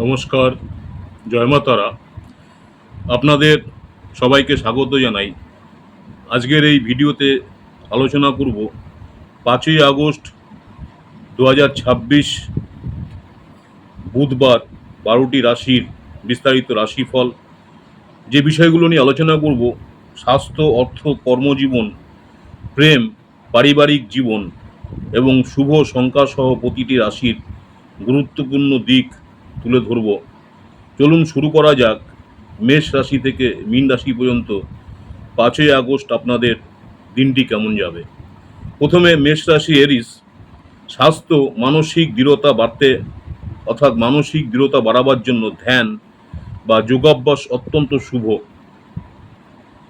নমস্কার, জয় মা তারা। আপনাদের সবাইকে স্বাগত জানাই। আজকের এই ভিডিওতে আলোচনা করব 5ই আগস্ট 2026 বুধবার 12টি রাশির বিস্তারিত রাশিফল। যে বিষয়গুলো নিয়ে আলোচনা করব: স্বাস্থ্য, অর্থ, কর্মজীবন, প্রেম, পারিবারিক জীবন এবং শুভ সংখ্যাসহ প্রতিটি রাশির গুরুত্বপূর্ণ দিক তুলে ধরব। চলুন শুরু করা যাক। মেষ রাশি থেকে মীন রাশি পর্যন্ত 5ই আগস্ট আপনাদের দিনটি কেমন যাবে। প্রথমে মেষ রাশি, এরিস। স্বাস্থ্য, মানসিক দৃঢ়তা বাড়াবার জন্য ধ্যান বা যোগাভ্যাস অত্যন্ত শুভ।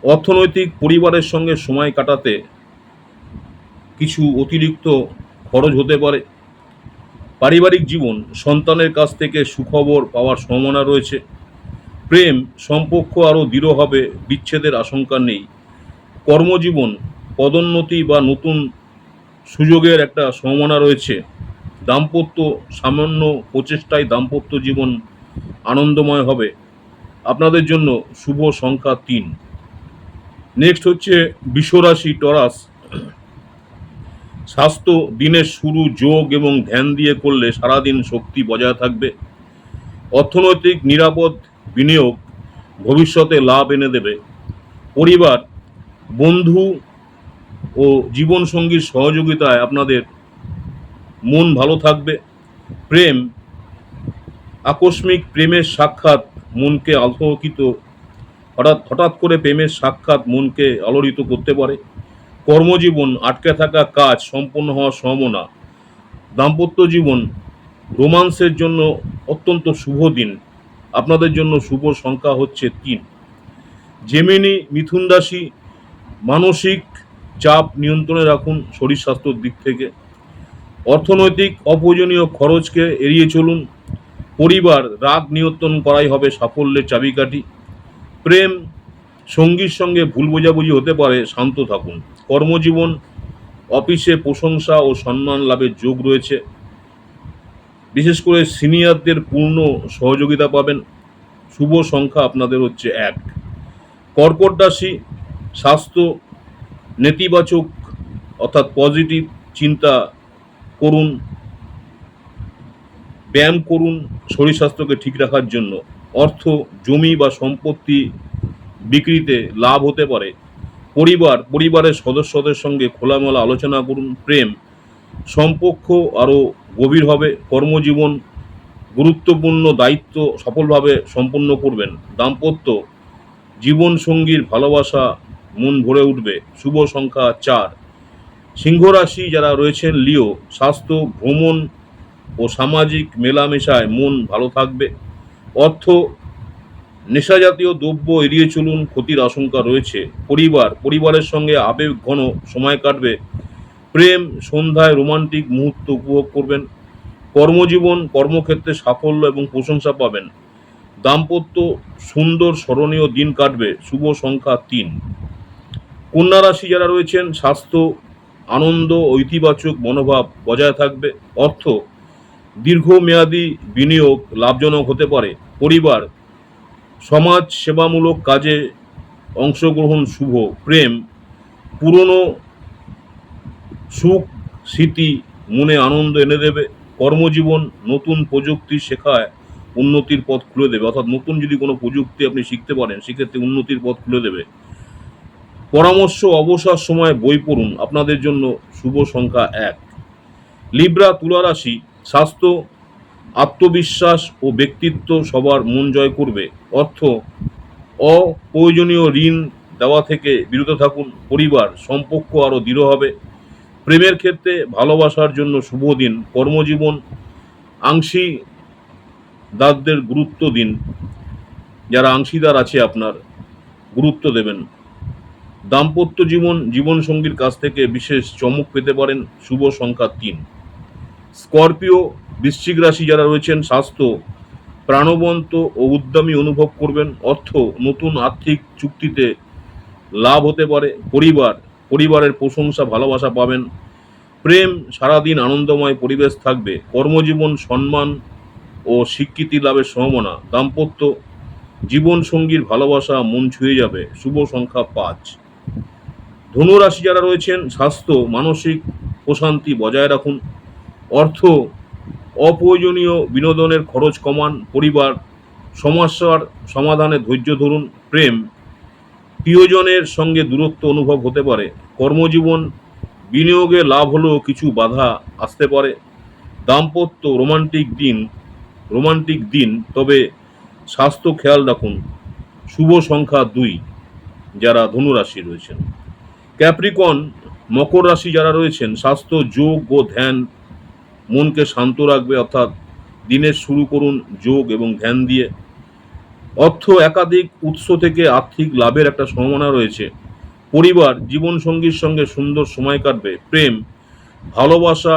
অর্থনৈতিক, পরিবারের সঙ্গে সময় কাটাতে কিছু অতিরিক্ত খরচ হতে পারে। পারিবারিক জীবন, সন্তানের কাছ থেকে সুখবর পাওয়ার সম্ভাবনা রয়েছে। প্রেম, সম্পর্ক আরও দৃঢ় হবে, বিচ্ছেদের আশঙ্কা নেই। কর্মজীবন, পদোন্নতি বা নতুন সুযোগের একটা সম্ভাবনা রয়েছে। দাম্পত্য, সামান্য প্রচেষ্টায় দাম্পত্য জীবন আনন্দময় হবে। আপনাদের জন্য শুভ সংখ্যা 3। নেক্সট হচ্ছে বৃষরাশি, টরাস। স্বাস্থ্য, দিনের শুরু যোগ এবং ধ্যান দিয়ে করলে সারাদিন শক্তি বজায় থাকবে। অর্থনৈতিক, নিরাপদ বিনিয়োগ ভবিষ্যতে লাভ এনে দেবে। পরিবার, বন্ধু ও জীবনসঙ্গীর সহযোগিতায় আপনাদের মন ভালো থাকবে। প্রেম, আকস্মিক প্রেমের সাক্ষাৎ মনকে আলোকিত হঠাৎ করে প্রেমের সাক্ষাৎ মনকে আলোড়িত করতে পারে। কর্মজীবন, আটকে থাকা কাজ সম্পন্ন হওয়ার সম্ভাবনা। দাম্পত্য জীবন, রোমান্সের জন্য অত্যন্ত শুভ দিন। আপনাদের জন্য শুভ সংখ্যা হচ্ছে 3। জেমিনি, মিথুন রাশি। মানসিক চাপ নিয়ন্ত্রণে রাখুন শরীর স্বাস্থ্যের দিক থেকে। অর্থনৈতিক অপ্রয়োজনীয় খরচকে এড়িয়ে চলুন। পরিবার, রাগ নিয়ন্ত্রণ করাই হবে সাফল্যের চাবিকাঠি। প্রেম, সঙ্গীর সঙ্গে ভুল বোঝাবুঝি হতে পারে, শান্ত থাকুন। কর্মজীবন, অফিসে প্রশংসা ও সম্মান লাভের যোগ রয়েছে। বিশেষ করে সিনিয়রদের পূর্ণ সহযোগিতা পাবেন। শুভ সংখ্যা আপনাদের হচ্ছে 1। কর্কট রাশি। স্বাস্থ্য, নেতিবাচক অর্থাৎ পজিটিভ চিন্তা করুন, ব্যায়াম করুন শরীর স্বাস্থ্যকে ঠিক রাখার জন্য। অর্থ, জমি বা সম্পত্তি বিক্রিতে লাভ হতে পারে। পরিবারের সদস্যদের সঙ্গে খোলামেলা আলোচনা করুন। প্রেম, সম্পর্ক আরও গভীর হবে। কর্মজীবন, গুরুত্বপূর্ণ দায়িত্ব সফলভাবে সম্পন্ন করবেন। দাম্পত্য জীবনসঙ্গীর ভালোবাসা মন ভরে উঠবে। শুভ সংখ্যা 4। সিংহ রাশি যারা রয়েছেন, লিও। স্বাস্থ্য, ভ্রমণ ও সামাজিক মেলামেশায় মন ভালো থাকবে। অর্থ, নেশাজাতীয় দ্রব্য এড়িয়ে চলুন, ক্ষতির আশঙ্কা রয়েছে। পরিবারের সঙ্গে আবেগ ঘন সময় কাটবে। প্রেম, সন্ধ্যায় রোমান্টিক মুহূর্ত উপভোগ করবেন। কর্মজীবন, কর্মক্ষেত্রে সাফল্য এবং প্রশংসা পাবেন। দাম্পত্য, সুন্দর স্মরণীয় দিন কাটবে। শুভ সংখ্যা 3। কন্যা রাশি যারা রয়েছেন, স্বাস্থ্য, আনন্দ ও ইতিবাচক মনোভাব বজায় থাকবে। অর্থ, দীর্ঘমেয়াদী বিনিয়োগ লাভজনক হতে পারে। পরিবার, সমাজ সেবামূলক কাজে অংশগ্রহণ শুভ। প্রেম, পুরনো সুখ স্মৃতি মনে আনন্দ এনে দেবে। কর্মজীবন, নতুন প্রযুক্তি শেখায় উন্নতির পথ খুলে দেবে, অর্থাৎ নতুন যদি কোনো প্রযুক্তি আপনি শিখতে পারেন সেক্ষেত্রে উন্নতির পথ খুলে দেবে। পরামর্শ, অবসর সময় বই পড়ুন। আপনাদের জন্য শুভ সংখ্যা 1। লিব্রা, তুলা রাশি। স্বাস্থ্য, আত্মবিশ্বাস ও ব্যক্তিত্ব সবার মন জয় করবে। অর্থ, অপ্রয়োজনীয় ঋণ দেওয়া থেকে বিরত থাকুন। পরিবার, সম্পর্ক আরও দৃঢ় হবে। প্রেমের ক্ষেত্রে ভালোবাসার জন্য শুভ দিন। কর্মজীবন, অংশীদারদের গুরুত্ব দিন। যারা অংশীদার আছে আপনার, গুরুত্ব দেবেন। দাম্পত্য জীবন, জীবনসঙ্গীর কাছ থেকে বিশেষ চমক পেতে পারেন। শুভ সংখ্যা 3। স্করপিও, বৃশ্চিক রাশি যারা রয়েছেন, স্বাস্থ্য, প্রাণবন্ত ও উদ্যমী অনুভব করবেন। অর্থ, নতুন আর্থিক চুক্তিতে লাভ হতে পারে। পরিবারের প্রশংসা ভালোবাসা পাবেন। প্রেম, সারাদিন আনন্দময় পরিবেশ থাকবে। কর্মজীবন, সম্মান ও স্বীকৃতি লাভের সম্ভাবনা। দাম্পত্য জীবনসঙ্গীর ভালোবাসা মন ছুঁয়ে যাবে। শুভ সংখ্যা 5। ধনু রাশি যারা রয়েছেন, স্বাস্থ্য মানসিক প্রশান্তি বজায় রাখুন। অর্থ অপ্রয়োজনীয় বিনোদনের খরচ কমান। পরিবার সমস্যার সমাধানে ধৈর্য ধরুন। প্রেম প্রিয়জনের সঙ্গে দূরত্ব অনুভব হতে পারে। কর্মজীবন বিনিয়োগে লাভ হলেও কিছু বাধা আসতে পারে। দাম্পত্য রোমান্টিক দিন, তবে স্বাস্থ্য খেয়াল রাখুন। শুভ সংখ্যা 2 যারা ধনু রাশি রয়েছেন। ক্যাপ্রিকন মকর রাশি যারা রয়েছেন, স্বাস্থ্য যোগ ও ধ্যান মনকে শান্ত রাখবে, অর্থাৎ দিনের শুরু করুন যোগ এবং ধ্যান দিয়ে। অর্থ একাধিক উৎস থেকে আর্থিক লাভের একটা সম্ভাবনা রয়েছে। পরিবার জীবনসঙ্গীর সঙ্গে সুন্দর সময় কাটবে। প্রেম ভালোবাসা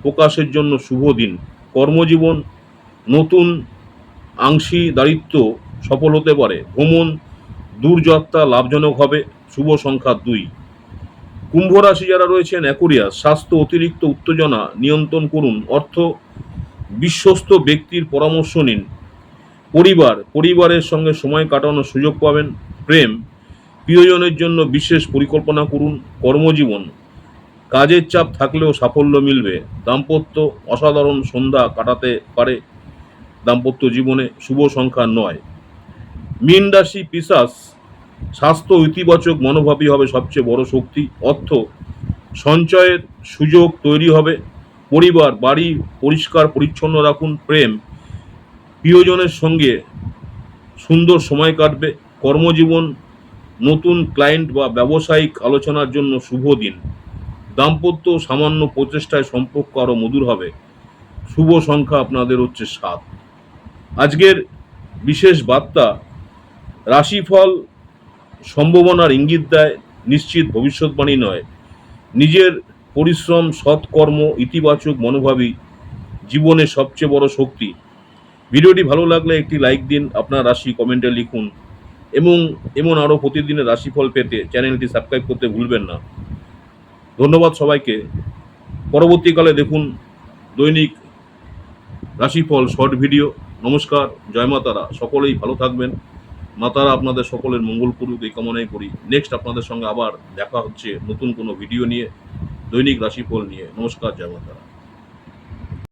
প্রকাশের জন্য শুভ দিন। কর্মজীবন নতুন অংশীদারিত্ব সফল হতে পারে। ভ্রমণ দূরযাত্রা লাভজনক হবে। শুভ সংখ্যা 2। কুম্ভ রাশি যারা রয়েছেন, অ্যাকুরিয়াস, স্বাস্থ্য অতিরিক্ত উত্তেজনা নিয়ন্ত্রণ করুন। অর্থ বিশ্বস্ত ব্যক্তির পরামর্শ নিন। পরিবারের সঙ্গে সময় কাটানোর সুযোগ পাবেন। প্রেম প্রিয়জনের জন্য বিশেষ পরিকল্পনা করুন। কর্মজীবন কাজের চাপ থাকলেও সাফল্য মিলবে। দাম্পত্য অসাধারণ সন্ধ্যা কাটাতে পারে দাম্পত্য জীবনে। শুভ সংখ্যা 9। মীন রাশি পিশাচ, স্বাস্থ্য ইতিবাচক মনোভাবই হবে সবচেয়ে বড় শক্তি। অর্থ সঞ্চয়ের সুযোগ তৈরি হবে। পরিবার বাড়ি পরিষ্কার পরিচ্ছন্ন রাখুন। প্রেম প্রিয়জনের সঙ্গে সুন্দর সময় কাটবে। কর্মজীবন নতুন ক্লায়েন্ট বা ব্যবসায়িক আলোচনার জন্য শুভ দিন। দাম্পত্য সামান্য প্রচেষ্টায় সম্পর্ক আরও মধুর হবে। শুভ সংখ্যা আপনাদের হচ্ছে 7। আজকের বিশেষ বার্তা, রাশিফল সম্ভাবনার ইঙ্গিত দেয়, নিশ্চিত ভবিষ্যৎবাণী নয়। নিজের পরিশ্রম সৎকর্ম ইতিবাচক মনোভাবই জীবনের সবচেয়ে বড় শক্তি। ভিডিওটি ভালো লাগলে একটি লাইক দিন, আপনার রাশি কমেন্টে লিখুন এবং এমন আরও প্রতিদিনের রাশিফল পেতে চ্যানেলটি সাবস্ক্রাইব করতে ভুলবেন না। ধন্যবাদ সবাইকে। পরবর্তীকালে দেখুন দৈনিক রাশিফল শর্ট ভিডিও। নমস্কার, জয় মা তারা। সকলেই ভালো থাকবেন। মা তারা আপনাদের সকলের মঙ্গল করুক এই কামনাই করি। নেক্সট আপনাদের সঙ্গে আবার দেখা হচ্ছে নতুন কোনো ভিডিও নিয়ে, দৈনিক রাশিফল নিয়ে। নমস্কার, জয় মা তারা।